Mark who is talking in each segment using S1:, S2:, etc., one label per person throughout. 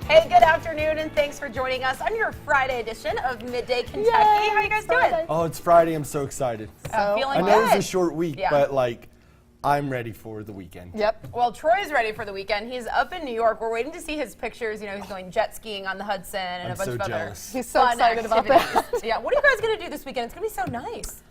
S1: Hey, good afternoon, and thanks for joining us on your Friday edition of Midday Kentucky.
S2: Yay,
S1: How are you guys doing?
S3: Oh, it's Friday. I'm so excited.
S1: Feeling
S3: I know
S1: good.
S3: it's a short week, but like, I'm ready for the weekend.
S2: Yep.
S1: Well, Troy's ready for the weekend. He's up in New York. We're waiting to see his pictures. You know, he's going jet skiing on the Hudson and
S3: I'm
S1: a bunch
S3: so
S1: of other
S3: jealous.
S2: He's so
S1: fun
S2: excited about
S1: activities.
S2: that.
S1: Yeah. What are you guys going to do this weekend? It's going to be so nice.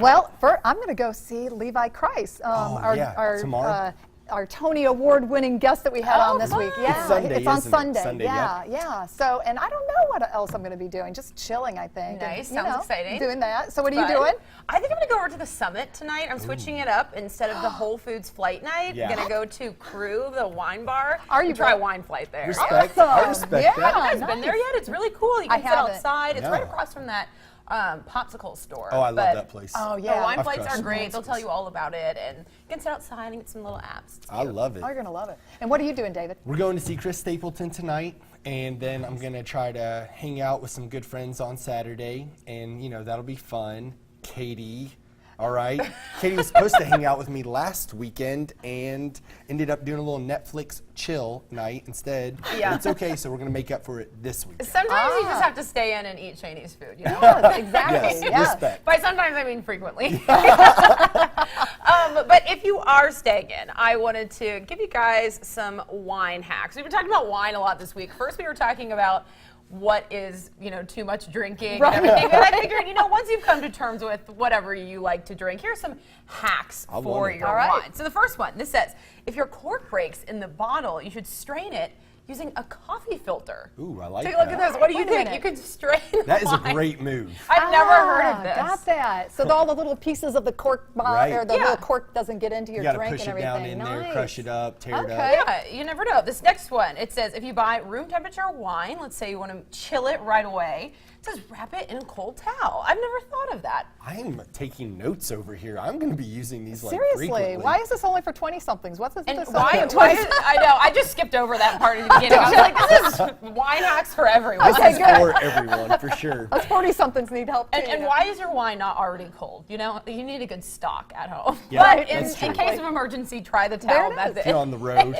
S2: Well, I'm going to go see Levi Christ,
S3: tomorrow?
S2: Our Tony Award-winning guest that we had on this week. Yeah,
S3: It's Sunday,
S2: it's on
S3: isn't it?
S2: Sunday.
S3: Sunday,
S2: yeah. So, and I don't know what else I'm going to be doing. Just chilling, I think.
S1: Nice.
S2: And,
S1: Sounds exciting.
S2: Doing that. So, what are you
S1: Fun.
S2: doing?
S1: I think I'm going to go over to the Summit tonight. I'm switching it up. Instead of the Whole Foods flight night,
S3: Yeah.
S1: I'm going to go to Crew, the wine bar.
S2: Are you
S1: and try
S2: going?
S1: wine flight there.
S3: Respect.
S2: Awesome.
S3: I respect
S2: Yeah.
S3: that.
S1: Have you guys been there yet? It's really cool. You
S2: I
S1: can sit
S2: haven't.
S1: outside. It's
S3: Yeah.
S1: right across from that popsicle store.
S3: Oh, I love
S1: But
S3: that place.
S2: Oh,
S1: The
S2: yeah.
S1: wine
S3: Of
S1: flights
S3: course.
S1: are great. They'll tell you all about it, and you can sit outside and get some little apps. It's
S3: I
S1: cute.
S3: love it.
S2: Oh, you're going to love it. And what are you doing, David?
S3: We're going to see Chris Stapleton tonight, and then I'm going to try to hang out with some good friends on Saturday, and, you know, that'll be fun. Katie. All right. Katie was supposed to hang out with me last weekend and ended up doing a little Netflix chill night instead.
S1: Yeah.
S3: But it's okay, so we're going to make up for it this week.
S1: Sometimes you just have to stay in and eat Chinese food, you know?
S2: Yes, exactly.
S3: Yes,
S2: yeah.
S3: respect.
S1: By sometimes I mean frequently. But if you are staying in, I wanted to give you guys some wine hacks. We've been talking about wine a lot this week. First, we were talking about what is, you know, too much drinking
S2: Right.
S1: and everything. And I figured, you know, once you've come to terms with whatever you like to drink, here's some hacks
S3: I
S1: for
S3: want it.
S1: your
S2: All right.
S1: wine. So the first one, this says, if your cork breaks in the bottle, you should strain it using a coffee filter.
S3: Ooh, I like
S1: Take a look
S3: that.
S1: at this. What do you
S2: Wait a
S1: think?
S2: minute.
S1: You could strain
S3: That is a
S1: wine.
S3: great move.
S1: I've never heard of this.
S2: Got that. So all the little pieces of the cork
S3: Right.
S2: or the
S1: Yeah.
S2: little cork doesn't get into your
S3: You got to
S2: drink
S3: push
S2: and
S3: it
S2: everything.
S3: down in there,
S2: Nice.
S3: crush it up, tear it
S2: Okay.
S3: up.
S1: Yeah, you never know. This next one, it says if you buy room temperature wine, let's say you want to chill it right away, it says wrap it in a cold towel. I've never thought of that.
S3: I am taking notes over here. I'm going to be using these like
S2: Seriously,
S3: frequently.
S2: why is this only for 20-somethings? What's this?
S1: And
S2: this
S1: why
S2: only for
S1: why
S2: 20
S1: is, I know, I just skipped over that part at the beginning. I was like, this is wine hacks for everyone.
S2: Okay,
S3: This is
S2: good.
S3: for everyone, for sure.
S2: Us 40-somethings need help too.
S1: And why is your wine not already cold? You know, you need a good stock at home.
S3: Yeah,
S1: but in
S3: that's true.
S1: case of emergency, try the
S2: There
S1: towel
S2: it is.
S1: method.
S3: If you're on the road,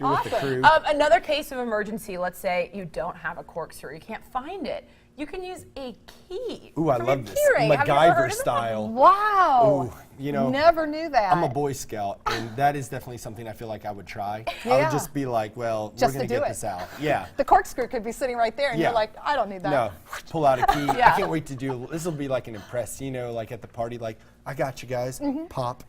S3: you're with the crew.
S1: Another case of emergency, let's say you don't have a corkscrew, you can't find it. You can use a key.
S3: Ooh, I
S1: from your
S3: love this.
S1: key ring. Have you ever heard
S3: MacGyver
S1: of that?
S3: style.
S2: Wow.
S3: Ooh, you know,
S2: Never knew that.
S3: I'm a Boy Scout, and that is definitely something I feel like I would try. I
S2: Yeah.
S3: would just be like, well,
S2: Just
S3: we're going
S2: to
S3: to
S2: do
S3: get
S2: it.
S3: this out. Yeah.
S2: The corkscrew could be sitting right there, and
S3: Yeah.
S2: you're like, I don't need that.
S3: No, pull out a key.
S1: Yeah.
S3: I can't wait to do, this will be like an impress, you know, like at the party, like, I got you guys, pop.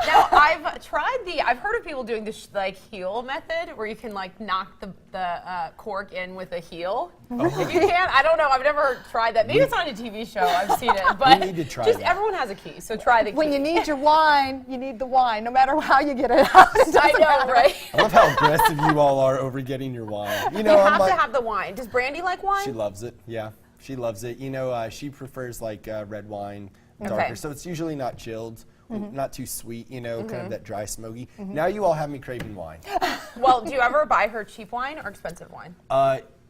S1: Now, I've I've heard of people doing this like heel method where you can like knock the cork in with a heel. If you can, I don't know, I've never tried that. Maybe it's on a TV show, I've seen it. But
S3: need to try
S1: just
S3: that.
S1: everyone has a key, so try the key.
S2: When you need your wine, you need the wine, no matter how you get it out. It
S1: I
S2: doesn't
S1: know,
S2: matter.
S1: right?
S3: I love how aggressive you all are over getting your wine. You know,
S1: You
S3: I'm
S1: have
S3: like,
S1: to have the wine. Does Brandy like wine?
S3: she loves it, yeah. She loves it. You know, she prefers like red wine, darker,
S1: Okay.
S3: so it's usually not chilled. Not too sweet, you know, kind of that dry, smoky. Now you all have me craving wine.
S1: Well, do you ever buy her cheap wine or expensive wine?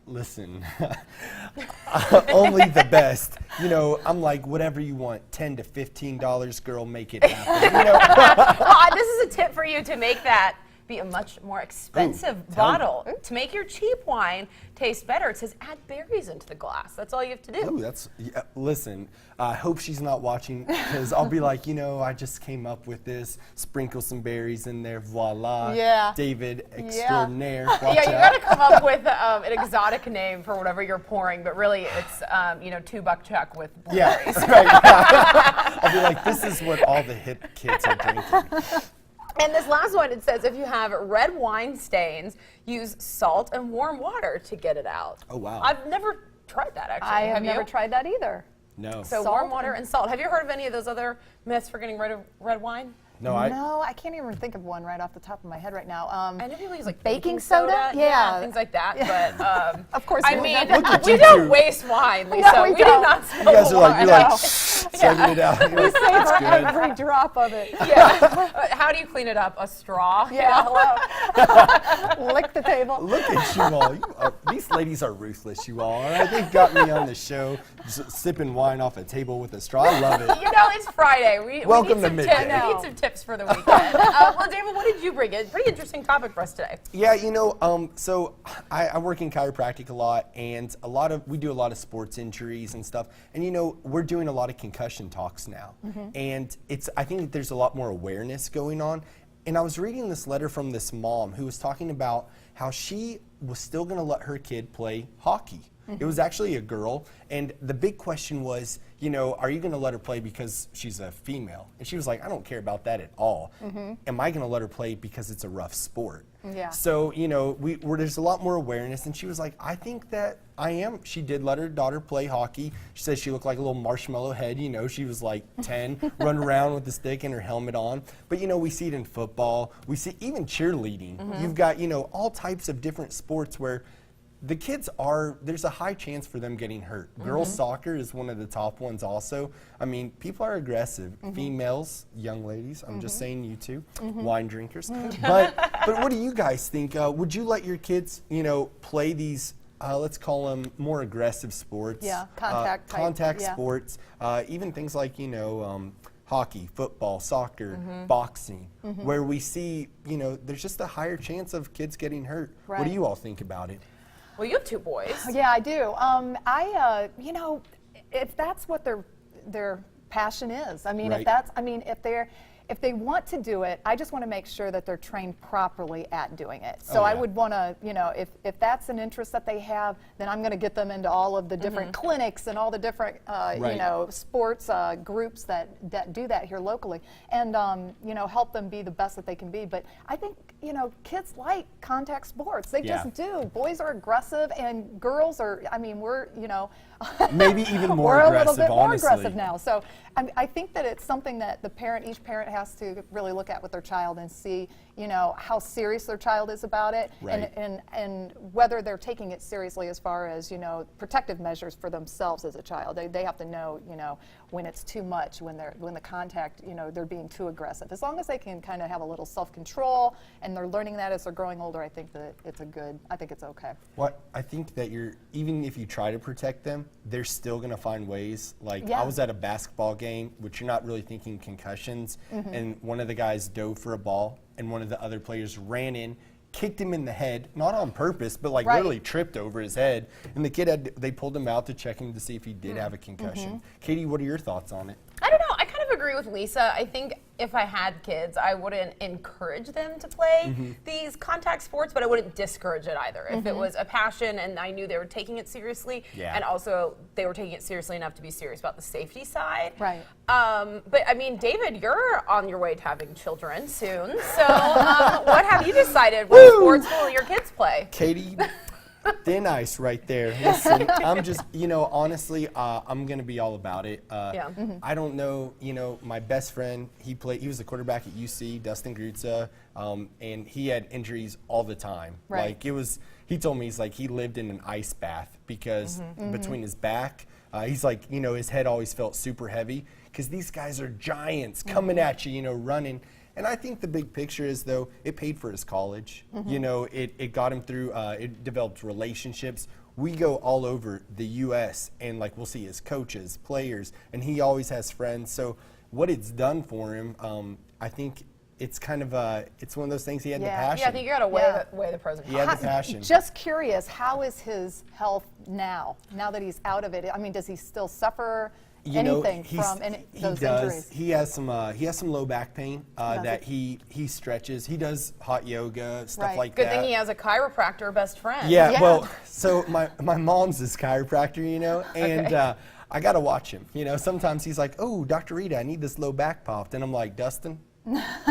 S3: Listen, only the best. You know, I'm like, whatever you want, $10 to $15, girl, make it happen. You know,
S1: Well, this is a tip for you to make that be a much more expensive
S3: tell me.
S1: bottle. To make your cheap wine taste better, it says add berries into the glass. That's all you have to do.
S3: ooh, that's, yeah, listen, I hope she's not watching because I'll be like, you know, I just came up with this, sprinkle some berries in there, voila.
S2: Yeah.
S3: David extraordinaire. Watch
S1: Yeah, you
S3: out.
S1: got to come up with an exotic name for whatever you're pouring, but really it's, you know, $2 chuck with
S3: Yeah,
S1: blueberries.
S3: right. I'll be like, this is what all the hip kids are drinking.
S1: And this last one, it says if you have red wine stains, use salt and warm water to get it out.
S3: Oh, wow.
S1: I've never tried that, actually.
S2: I have
S1: you?
S2: never tried that either.
S3: No.
S1: So
S2: Salt
S1: warm water and salt. Have you heard of any of those other myths for getting rid of red wine?
S3: No,
S2: No, I can't even think of one right off the top of my head right now.
S1: I know people use like
S2: Baking soda? Yeah.
S1: things like that. But
S2: Of course
S1: I
S2: we
S1: mean,
S2: would never-
S3: Look at
S1: we
S3: you
S1: don't
S3: two.
S1: waste wine, Lisa.
S2: No, we
S1: do
S2: don't.
S1: not
S3: you guys are like,
S1: wine.
S3: you're like,
S1: No.
S3: sucking it out. You're like,
S2: Savor
S3: that's good.
S2: every drop of it.
S1: Yeah. How do you clean it up? A straw?
S2: Yeah, hello. Lick the table.
S3: Look at you all. You are These ladies are ruthless, you all right? They've got me on the show, sipping wine off a table with a straw. I love it.
S1: You know, it's Friday.
S3: Welcome
S1: we
S3: to
S1: need
S3: Midday.
S1: We need some tips for the weekend. Well, David, what did you bring? A pretty interesting topic for us today.
S3: Yeah, so I work in chiropractic a lot, and we do a lot of sports injuries and stuff. And we're doing a lot of concussion talks now, and I think that there's a lot more awareness going on. And I was reading this letter from this mom who was talking about how she was still going to let her kid play hockey. It was actually a girl, and the big question was, are you going to let her play because she's a female? And she was like, I don't care about that at all. Am I going to let her play because it's a rough sport?
S2: Yeah.
S3: So, there's a lot more awareness, and she was like, I think that I am. She did let her daughter play hockey. She said she looked like a little marshmallow head, she was like 10, running around with the stick and her helmet on. But, we see it in football. We see even cheerleading. You've got, all types of different sports where the kids there's a high chance for them getting hurt. Girls soccer is one of the top ones also. I mean, people are aggressive. Females, young ladies, I'm just saying you too, wine drinkers. But what do you guys think? Would you let your kids, play these, let's call them more aggressive sports?
S2: Yeah, contact
S3: Contact
S2: yeah.
S3: sports, even things like, hockey, football, soccer, boxing, where we see, there's just a higher chance of kids getting hurt. What do
S2: Right.
S3: you all think about it?
S1: Well, you have two boys.
S2: Yeah, I do. If that's what their passion is, I mean,
S3: Right.
S2: if they want to do it, I just want to make sure that they're trained properly at doing it. So
S3: Oh,
S2: I
S3: yeah.
S2: would want to, if that's an interest that they have, then I'm going to get them into all of the different clinics and all the different,
S3: Right.
S2: sports groups that do that here locally, and help them be the best that they can be. But I think kids like contact sports. They
S3: Yeah.
S2: just do. Boys are aggressive, and girls are. I mean, we're
S3: Maybe even more
S2: we're
S3: aggressive,
S2: a little bit more
S3: honestly.
S2: aggressive now. So I think that it's something that each parent has to really look at with their child and see, how serious their child is about it,
S3: Right.
S2: and whether they're taking it seriously as far as protective measures for themselves as a child. They have to know, when it's too much, when the contact, they're being too aggressive. As long as they can kind of have a little self-control and they're learning that as they're growing older, I think that it's okay.
S3: Well, I think that even if you try to protect them, they're still going to find ways. Like,
S2: Yeah.
S3: I was at a basketball game, which you're not really thinking concussions, and one of the guys dove for a ball, and one of the other players ran in, kicked him in the head, not on purpose, but
S2: Right.
S3: literally tripped over his head. And the kid they pulled him out to check him to see if he did have a concussion. Katie, what are your thoughts on it?
S1: I don't know. I kind of agree with Lisa. I think if I had kids, I wouldn't encourage them to play these contact sports, but I wouldn't discourage it either. If it was a passion and I knew they were taking it seriously,
S3: Yeah.
S1: and also they were taking it seriously enough to be serious about the safety side.
S2: Right.
S1: But I mean, David, you're on your way to having children soon. So what have you decided? What sports will your kids play?
S3: Katie, thin ice right there. Listen, I'm just, honestly, I'm going to be all about it.
S1: Yeah.
S3: I don't know, my best friend, he was the quarterback at UC, Dustin Grutza, and he had injuries all the time.
S2: Right.
S3: Like, he told me, he's like, he lived in an ice bath because between his back, he's like, his head always felt super heavy because these guys are giants coming at you, running. And I think the big picture is, though, it paid for his college. It got him through, it developed relationships. We go all over the U.S. and, we'll see his coaches, players, and he always has friends. So what it's done for him, I think it's kind of it's one of those things he had the
S2: Yeah.
S3: passion.
S1: Yeah, I think you got to weigh the pros and
S3: He
S1: cons.
S3: had the passion.
S2: Just curious, how is his health now that he's out of it? I mean, does he still suffer anything from those injuries?
S3: He has some low back pain that he stretches. He does hot yoga, stuff
S2: Right.
S3: like
S1: Good
S3: that.
S1: thing he has a chiropractor best friend.
S3: Yeah,
S2: Yeah.
S3: well, so my mom's his chiropractor, and I got to watch him. Sometimes he's like, oh, Dr. Rita, I need this low back popped. And I'm like, Dustin,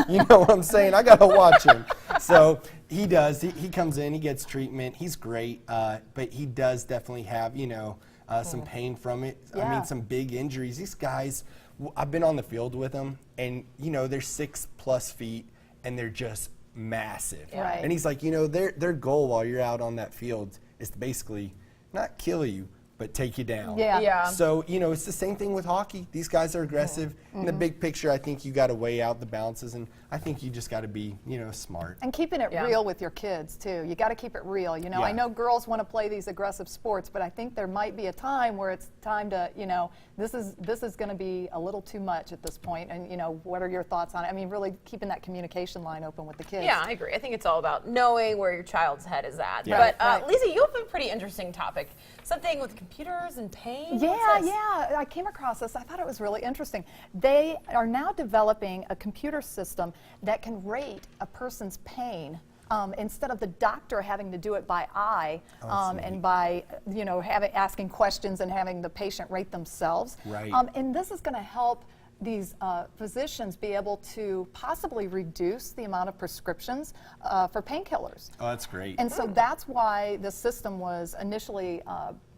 S3: you know what I'm saying? I got to watch him. So he does. He comes in, he gets treatment. He's great, but he does definitely have, some pain from it. I
S2: Yeah.
S3: mean, some big injuries. These guys, I've been on the field with them, and, they're 6+ feet, and they're just massive.
S2: Right.
S3: And he's like, their goal while you're out on that field is to basically not kill you, but take you down.
S2: Yeah.
S1: Yeah.
S3: So, it's the same thing with hockey. These guys are aggressive. In the big picture, I think you got to weigh out the balances. And I think you just got to be, smart.
S2: And keeping it
S1: Yeah.
S2: real with your kids too. You got to keep it real. I
S3: Yeah.
S2: know girls want to play these aggressive sports, but I think there might be a time where it's time to, this is going to be a little too much at this point. And what are your thoughts on it? I mean, really keeping that communication line open with the kids.
S1: Yeah, I agree. I think it's all about knowing where your child's head is at.
S3: Yeah.
S1: But
S2: Right.
S1: Lisa, you have a pretty interesting topic. Something with computers and pain.
S2: Yeah,
S1: What's this?
S2: yeah. I came across this. I thought it was really interesting. They are now developing a computer system that can rate a person's pain instead of the doctor having to do it by eye and by asking questions and having the patient rate themselves.
S3: Right.
S2: And this is going to help these physicians be able to possibly reduce the amount of prescriptions for painkillers.
S3: Oh, that's great.
S2: And so that's why the system was initially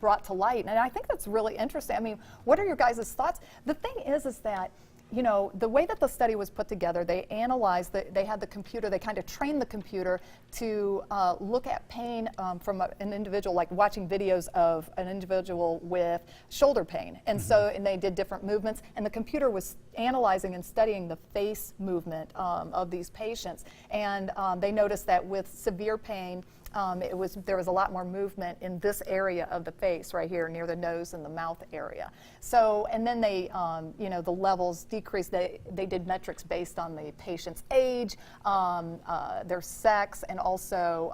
S2: brought to light. And I think that's really interesting. I mean, what are your guys' thoughts? The thing is that, the way that the study was put together, they analyzed, they had the computer, they kind of trained the computer to look at pain from an individual, like watching videos of an individual with shoulder pain. And and they did different movements, and the computer was analyzing and studying the face movement of these patients. And they noticed that with severe pain, there was a lot more movement in this area of the face right here near the nose and the mouth area. So, and then they, the levels decreased. They did metrics based on the patient's age, their sex, and also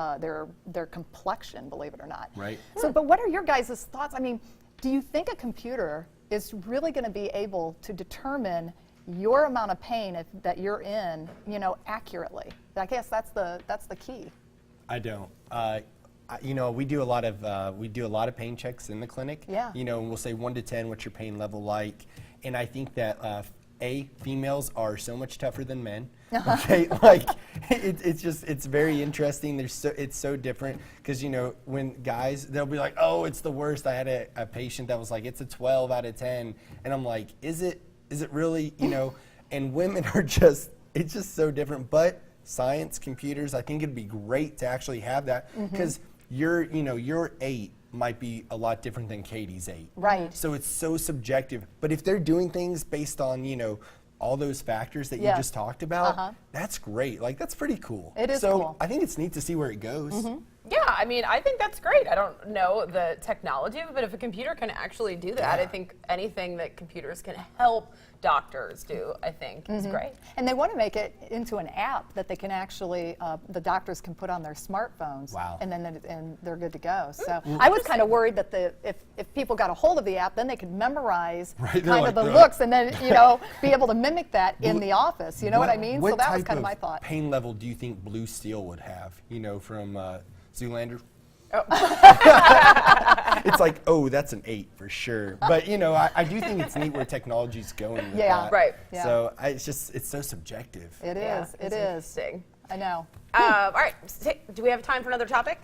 S2: their complexion, believe it or not.
S3: Right.
S2: So, but what are your guys' thoughts? I mean, do you think a computer is really going to be able to determine your amount of pain that you're in, accurately? I guess that's the key.
S3: I don't. We do a lot of pain checks in the clinic.
S2: Yeah.
S3: And we'll say 1 to 10, what's your pain level like? And I think that females are so much tougher than men. Okay, like it's very interesting. It's so different because when guys, they'll be like, oh, it's the worst. I had a patient that was like, it's a 12 out of 10, and I'm like, is it really? And women are it's just so different, but. Science, computers, I think it'd be great to actually have that because your 8 might be a lot different than Katie's 8.
S2: Right.
S3: So it's so subjective. But if they're doing things based on, all those factors that you just talked about, that's great. Like, that's pretty cool.
S2: It is
S3: so
S2: cool.
S3: I think it's neat to see where it goes.
S1: Yeah, I mean, I think that's great. I don't know the technology of it, but if a computer can actually do that, I think anything that computers can help doctors do, I think, is great.
S2: And they want to make it into an app that they can actually, the doctors can put on their smartphones.
S3: Wow.
S2: And then they're good to go. So I was kind of worried that if people got a hold of the app, then they could memorize
S3: Right,
S2: kind of
S3: like,
S2: the looks and then, be able to mimic that in the office. You know what I mean?
S3: What
S2: So that was
S3: type
S2: kind of
S3: of
S2: my thought.
S3: pain level do you think Blue Steel would have, from Zoolander?
S1: Oh.
S3: It's like, oh, that's an 8 for sure. But I do think it's neat where technology's going with
S2: Yeah.
S3: that.
S1: Right.
S2: Yeah.
S3: So it's so subjective.
S2: It
S1: Yeah,
S2: is.
S1: it's
S2: It is.
S1: interesting.
S2: I know.
S1: All right, do we have time for another topic?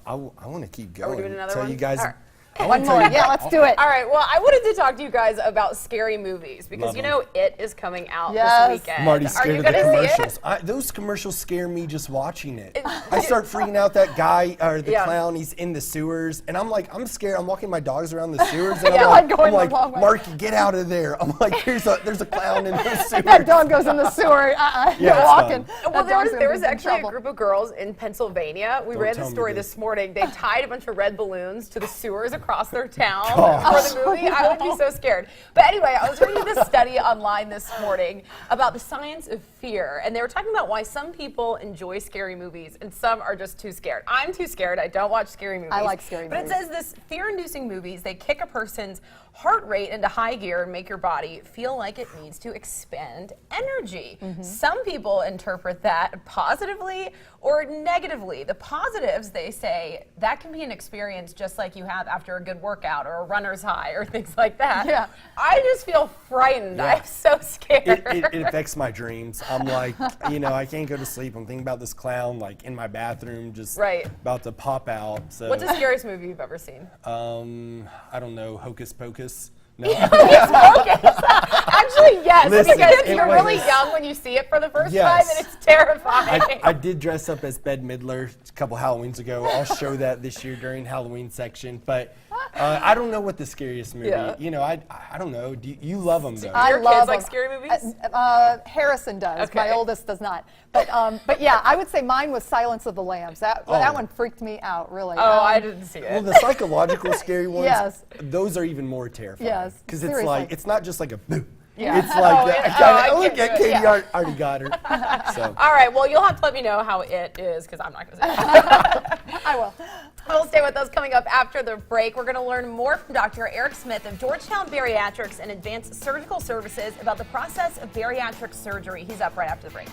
S3: I want to keep
S1: Are we
S3: going.
S1: doing another
S3: so
S1: one?
S3: you guys,
S1: All right.
S3: I wanna
S2: One
S3: tell
S2: more.
S3: you
S2: Yeah,
S3: about-
S2: let's do it.
S1: All right, well, I wanted to talk to you guys about scary movies because
S3: Love 'em.
S1: It is coming out
S2: Yes.
S1: this weekend.
S3: I'm already
S1: Are
S3: scared
S1: you
S3: of the
S1: gonna see it?
S3: commercials. Those commercials scare me just watching it. I start freaking out. That guy or the
S1: Yeah.
S3: clown, he's in the sewers, and I'm like, I'm scared. I'm walking my dogs around the sewers, and
S2: Yeah,
S3: I'm
S2: like
S3: like,
S2: going the wrong way.
S3: Marky, get out of there. I'm like, there's a clown in the sewers.
S2: That dog goes in the sewer.
S3: Yeah,
S2: You're
S3: it's
S2: walking.
S3: fun.
S1: Well,
S2: That
S1: there
S2: dog's
S1: was,
S2: gonna
S1: there
S2: be
S1: was
S2: in
S1: actually a
S2: trouble.
S1: group of girls in Pennsylvania. We
S3: Don't
S1: read the
S3: tell me
S1: story
S3: this.
S1: this morning. They tied a bunch of red balloons to the sewers across their town
S3: Gosh.
S1: for the movie. I would be so scared. But anyway, I was reading this study online this morning about the science of fear, and they were talking about why some people enjoy scary movies and some are just too scared. I'm too scared. I don't watch scary movies.
S2: I like scary
S1: But
S2: movies.
S1: it says this fear-inducing movies, they kick a person's heart rate into high gear and make your body feel like it needs to expend energy. Some people interpret that positively or negatively. The positives, they say, that can be an experience just like you have after a good workout or a runner's high or things like that.
S2: Yeah.
S1: I just feel frightened.
S3: Yeah.
S1: I'm so scared.
S3: It affects my dreams. I'm like, I can't go to sleep. I'm thinking about this clown like in my bathroom, just
S1: Right.
S3: about to pop out. So
S1: What's the scariest movie you've ever seen?
S3: I don't know, Hocus Pocus. No.
S1: Actually, yes,
S3: Listen,
S1: because
S3: it
S1: you're
S3: was-
S1: really young when you see it for the first
S3: Yes.
S1: time, and it's terrifying.
S3: I did dress up as Bette Midler a couple Halloweens ago. I'll show that this year during Halloween section. But I don't know what the scariest movie.
S1: Yeah.
S3: You know, I don't know. You love them though.
S2: I
S1: Your
S2: love
S1: kids like
S2: them.
S1: scary movies?
S2: Harrison does.
S1: Okay.
S2: My oldest does not. But yeah, I would say mine was Silence of the Lambs. That one freaked me out, really.
S1: Oh, I didn't see
S3: Well,
S1: it.
S3: the psychological scary ones,
S2: Yes.
S3: those are even more terrifying.
S2: Yes,
S3: Because it's
S2: seriously.
S3: like, it's not just like a boo.
S2: Yeah.
S3: It's like,
S1: Oh,
S3: that.
S1: yeah. Oh, I
S3: Look
S1: can't
S3: at
S1: do it.
S3: Katie,
S1: Yeah.
S3: already got her. So.
S1: All right, well, you'll have to let me know how it is because I'm not going to say it.
S2: I will.
S1: We'll stay with us coming up after the break. We're going to learn more from Dr. Eric Smith of Georgetown Bariatrics and Advanced Surgical Services about the process of bariatric surgery. He's up right after the break.